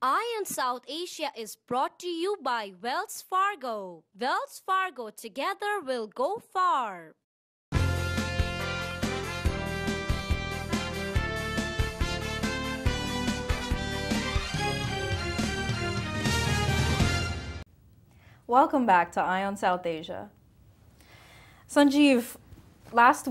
Ion South Asia is brought to you by Wells Fargo. Wells Fargo, together we'll go far. Welcome back to Ion South Asia. Sanjeev, last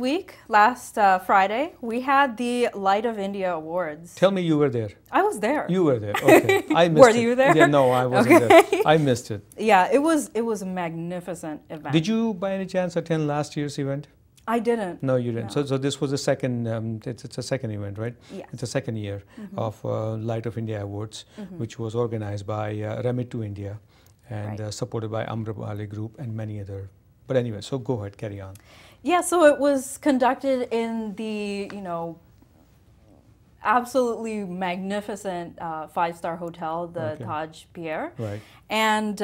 Friday, we had the Light of India Awards. Tell me you were there. I was there. You were there. Okay. I missed Were it. you there? Yeah, no, I wasn't there. I missed it. Yeah, it was a magnificent event. Did you by any chance attend last year's event? I didn't. No, you didn't. No. So this was the second, it's a second event, right? Yes. It's the second year of Light of India Awards, which was organized by Remit to India and Right. supported by Amrapali Group and many other. But anyway, so go ahead, carry on. Yeah, so it was conducted in the, absolutely magnificent five-star hotel, the Okay. Taj Pierre. Right. And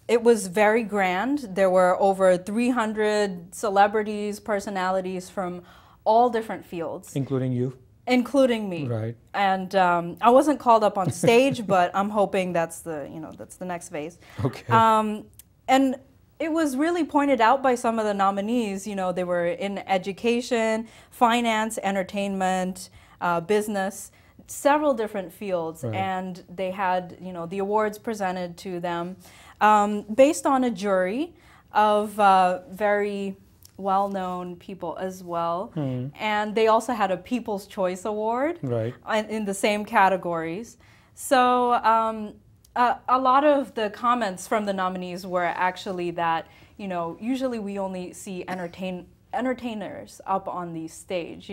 it was very grand. There were over 300 celebrities, personalities from all different fields, Including you. including me. Right. And I wasn't called up on stage, but I'm hoping that's the next phase. Okay. And it was really pointed out by some of the nominees. They were in education, finance, entertainment, business, several different fields, Right. and they had the awards presented to them based on a jury of very well-known people as well. And they also had a People's Choice Award Right. in the same categories. So a lot of the comments from the nominees were actually that, usually we only see entertainers up on the stage,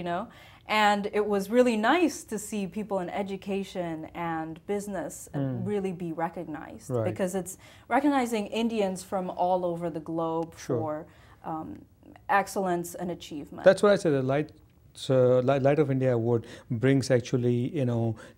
and it was really nice to see people in education and business really be recognized, Right. because it's recognizing Indians from all over the globe Sure. for excellence and achievement. That's what I said. The Light of India Award brings actually,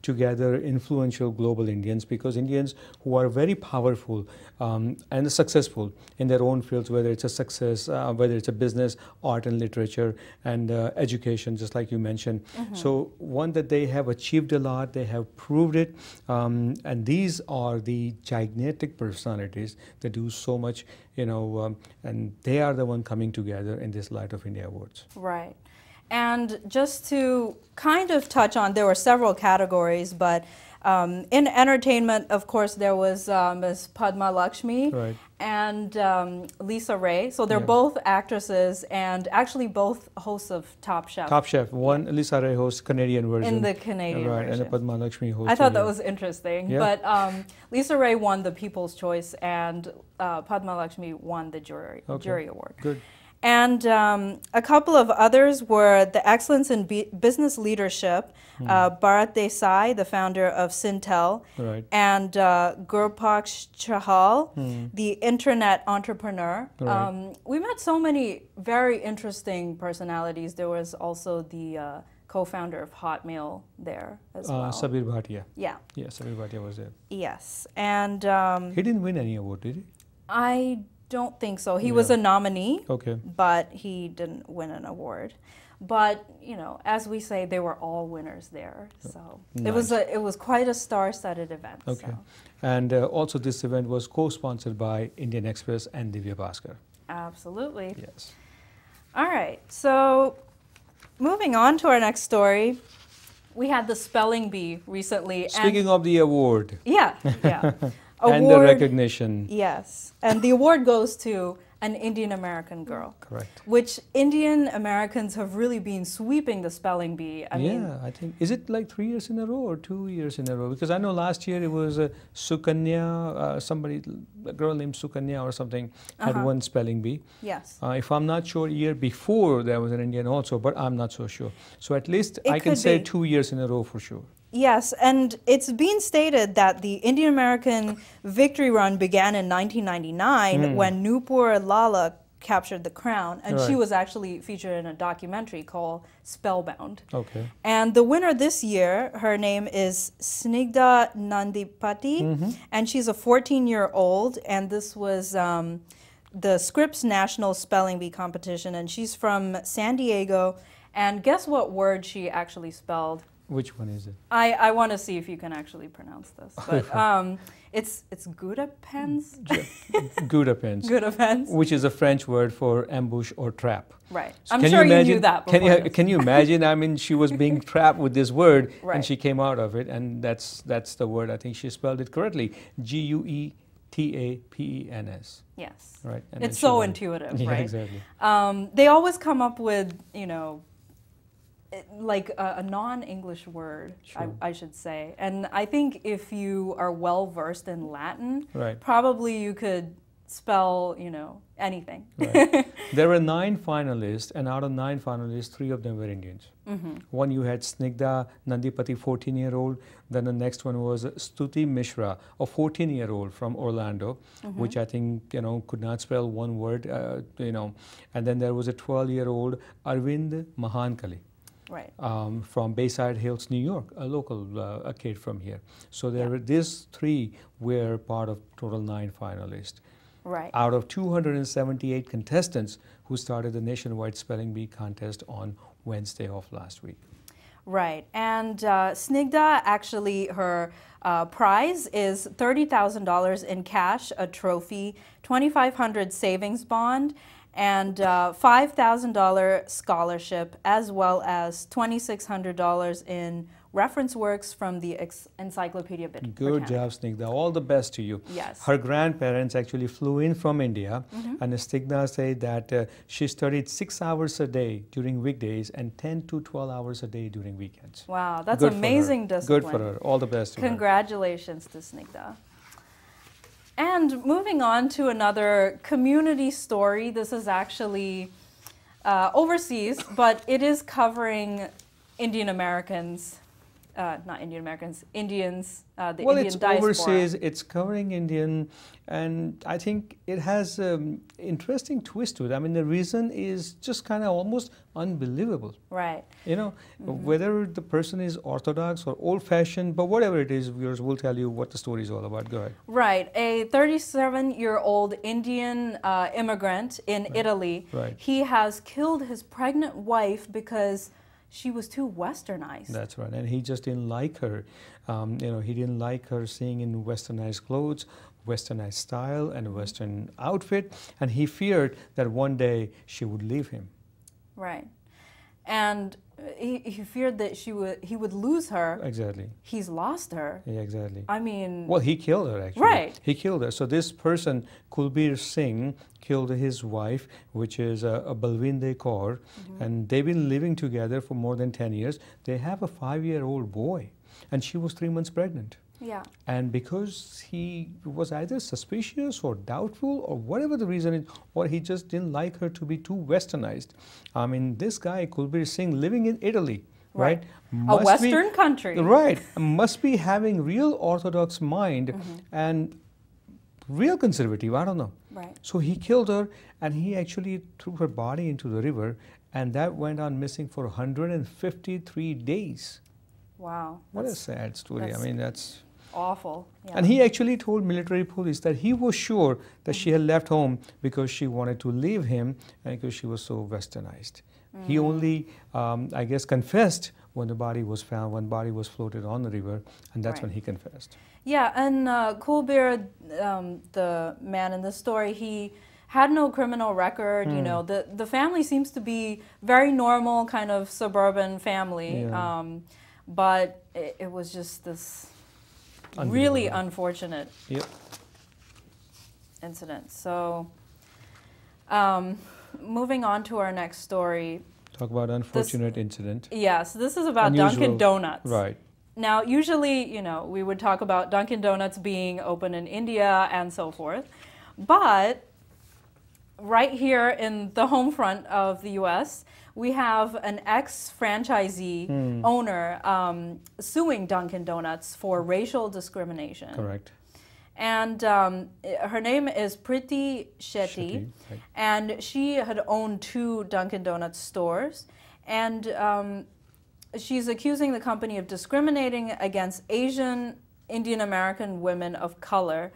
together influential global Indians, because Indians who are very powerful and successful in their own fields, whether it's a success, whether it's a business, art and literature, and education, just like you mentioned. So one, that they have achieved a lot, they have proved it, and these are the gigantic personalities that do so much, and they are the one coming together in this Light of India Awards. Right. And just to kind of touch on, there were several categories, but in entertainment, of course, there was Ms. Padma Lakshmi Right. and Lisa Ray. So they're Yeah. both actresses and actually both hosts of Top Chef. Top Chef. One, Lisa Ray hosts Canadian version. In the Canadian right, version. and Padma Lakshmi hosts. I thought that Indian. was interesting. Yeah. But Lisa Ray won the People's Choice, and Padma Lakshmi won the jury award. Good. And a couple of others were the Excellence in Business Leadership, Bharat Desai, the founder of Syntel, Right. and Gurpaksh Chahal, the internet entrepreneur. Right. We met so many very interesting personalities. There was also the co-founder of Hotmail there as well. Sabir Bhatia. Yeah, Yeah, Sabir Bhatia was there. yes. And He didn't win any award, did he? I don't think so. He was a nominee. Okay. But he didn't win an award. But as we say, they were all winners there. So it was quite a star-studded event. Okay. So. And also this event was co-sponsored by Indian Express and Divya Bhaskar. Absolutely. Yes. All right. So moving on to our next story, we had the spelling bee recently. Speaking of the award yeah. and the recognition. Yes. And the award goes to an Indian American girl. Correct. Which Indian Americans have really been sweeping the spelling bee. I mean, I think, is it like 3 years in a row or 2 years in a row? Because I know last year it was Sukanya, a girl named Sukanya or something had won spelling bee. yes. If I'm not sure, year before there was an Indian also, but I'm not so sure. So at least It I can could say be. 2 years in a row for sure. Yes, and it's been stated that the Indian American victory run began in 1999 when Nupur Lala captured the crown, and she Right. was actually featured in a documentary called Spellbound. Okay. And the winner this year, her name is Snigdha Nandipati, and she's a 14-year-old, and this was the Scripps National Spelling Bee competition, and she's from San Diego. And guess what word she actually spelled Which one is it? I want to see if you can actually pronounce this, but it's Gouda pens. Gouda pens. Gouda pens. Which is a French word for ambush or trap. Right. So I'm can sure you you imagine, knew that before. Can you imagine? I mean, she was being trapped with this word, Right. and she came out of it, and that's the word. I think she spelled it correctly. Guetapens. Yes. Right. And It's then she so won. intuitive, Yeah, right? exactly. They always come up with, like a non-English word, Sure. I should say. And I think if you are well versed in Latin, Right. probably you could spell, anything. Right. There were 9 finalists, and out of 9 finalists, 3 of them were Indians. Mm-hmm. One you had Snigdha Nandipati, 14-year-old. Then the next one was Stuti Mishra, a 14-year-old from Orlando, which I think could not spell one word. And then there was a 12-year-old Arvind Mahankali. Right. From Bayside Hills, New York, a local a kid from here. So there were these 3 were part of total 9 finalists. Right. Out of 278 contestants who started the nationwide spelling bee contest on Wednesday of last week. Right. And Snigdha, actually, her prize is $30,000 in cash, a trophy, $2,500 savings bond, and $5,000 scholarship, as well as $2,600 in reference works from the Encyclopedia Britannica. Good job, Snigdha. All the best to you. Yes. Her grandparents actually flew in from India, and Snigdha said that she studied 6 hours a day during weekdays and 10 to 12 hours a day during weekends. Wow, that's Good for her. amazing discipline. Good for her. All the best to her. Congratulations to Snigdha. And moving on to another community story. This is actually overseas, but it is covering Indian Americans. Not Indian Americans, Indians, the Well, Indian it's diaspora. overseas, it's covering Indian, and I think it has an interesting twist to it. I mean, the reason is just kind of almost unbelievable. Right. Whether the person is orthodox or old-fashioned, but whatever it is, viewers will tell you what the story is all about. Go ahead. Right. A 37-year-old Indian immigrant in Italy, Right. he has killed his pregnant wife because she was too westernized. That's right, and he just didn't like her. He didn't like her seeing in westernized clothes, westernized style, and Western outfit, and he feared that one day she would leave him. Right. And he feared that he would lose her. Exactly. He's lost her. Yeah, exactly. I mean, Well, he killed her actually. Right. He killed her. So this person, Kulbir Singh, killed his wife, which is a Balvinde Kaur, and they've been living together for more than 10 years. They have a 5-year-old boy, and she was 3 months pregnant. yeah. And because he was either suspicious or doubtful or whatever the reason is, or he just didn't like her to be too westernized. I mean, this guy, Kulbir Singh, living in Italy, right? A Western country. Right. Must be having real orthodox mind and real conservative, I don't know. Right. So he killed her, and he actually threw her body into the river, and that went on missing for 153 days. Wow. What a That's sad story. I that's- mean, that's... awful. Yeah. And he actually told military police that he was sure that she had left home because she wanted to leave him and because she was so westernized. He only, I guess, confessed when the body was found, when body was floated on the river, and that's Right. when he confessed. Yeah, and Kulbir, the man in the story, he had no criminal record. You know, the family seems to be very normal, kind of suburban family. Yeah. But it was just this really unfortunate Yep. incident. So, moving on to our next story. Talk about unfortunate incident. Yes, this is about Unusual. Dunkin' Donuts. Right. Now, usually, we would talk about Dunkin' Donuts being open in India and so forth. But right here in the home front of the US, we have an ex-franchisee owner suing Dunkin' Donuts for racial discrimination. Correct. And her name is Priti Shetty, Right. and she had owned 2 Dunkin' Donuts stores. And she's accusing the company of discriminating against Asian Indian American women of color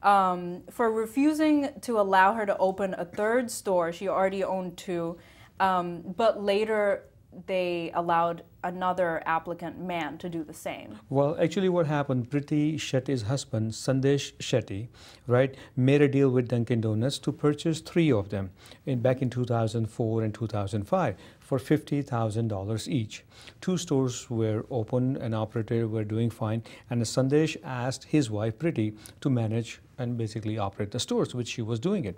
for refusing to allow her to open a 3rd store. She already owned 2, but later they allowed another applicant man to do the same. Well, actually, what happened, Priti Shetty's husband, Sandesh Shetty, right, made a deal with Dunkin' Donuts to purchase three of them back in 2004 and 2005 for $50,000 each. Two stores were open and operated, were doing fine, and Sandesh asked his wife, Priti, to manage and basically operate the stores, which she was doing it.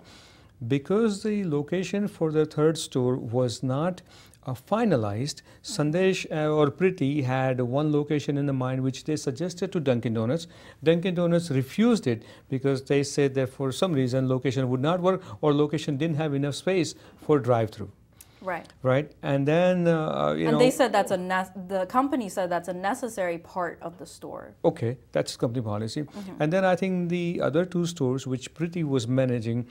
Because the location for the third store was not finalized, Sandesh or Priti had one location in the mind which they suggested to Dunkin' Donuts. Dunkin' Donuts refused it because they said that for some reason location would not work or location didn't have enough space for drive-through. Right. Right, and then they said that's the company said that's a necessary part of the store. Okay, that's company policy. And then I think the other two stores which Priti was managing,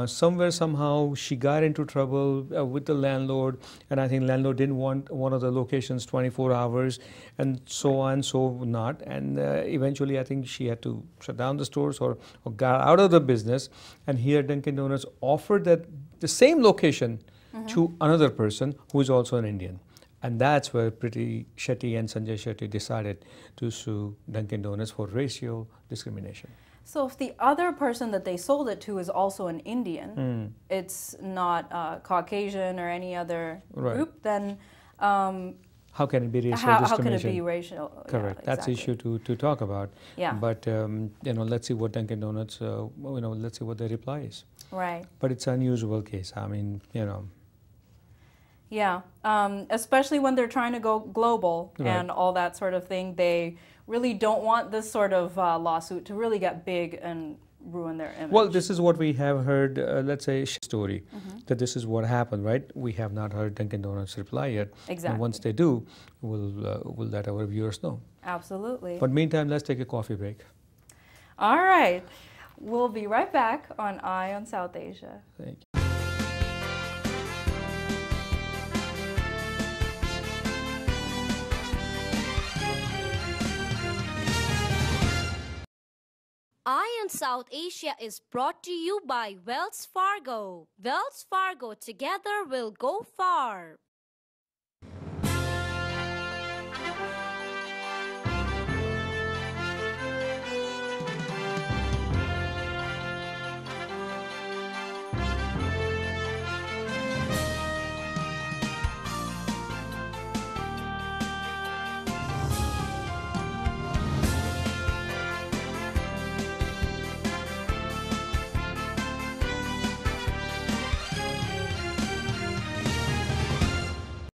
somewhere somehow she got into trouble with the landlord, and I think landlord didn't want one of the locations 24 hours, and so on, so not. And eventually I think she had to shut down the stores or got out of the business. And here Dunkin' Donuts offered that the same location to another person who is also an Indian. And that's where Priti Shetty and Sanjay Shetty decided to sue Dunkin' Donuts for racial discrimination. So if the other person that they sold it to is also an Indian, it's not Caucasian or any other group, then how can it be racial discrimination? How can it be racial? Correct. Yeah, that's the issue to talk about. Yeah. But let's see what Dunkin' Donuts, let's see what their reply is. Right. But it's an unusual case. I mean, Yeah, especially when they're trying to go global and all that sort of thing. They really don't want this sort of lawsuit to really get big and ruin their image. Well, this is what we have heard, let's say, story, that this is what happened, right? We have not heard Dunkin' Donuts reply yet. Exactly. And once they do, we'll let our viewers know. Absolutely. But meantime, let's take a coffee break. All right. We'll be right back on Eye on South Asia. Thank you. Eye on South Asia is brought to you by Wells Fargo. Wells Fargo, together we'll go far.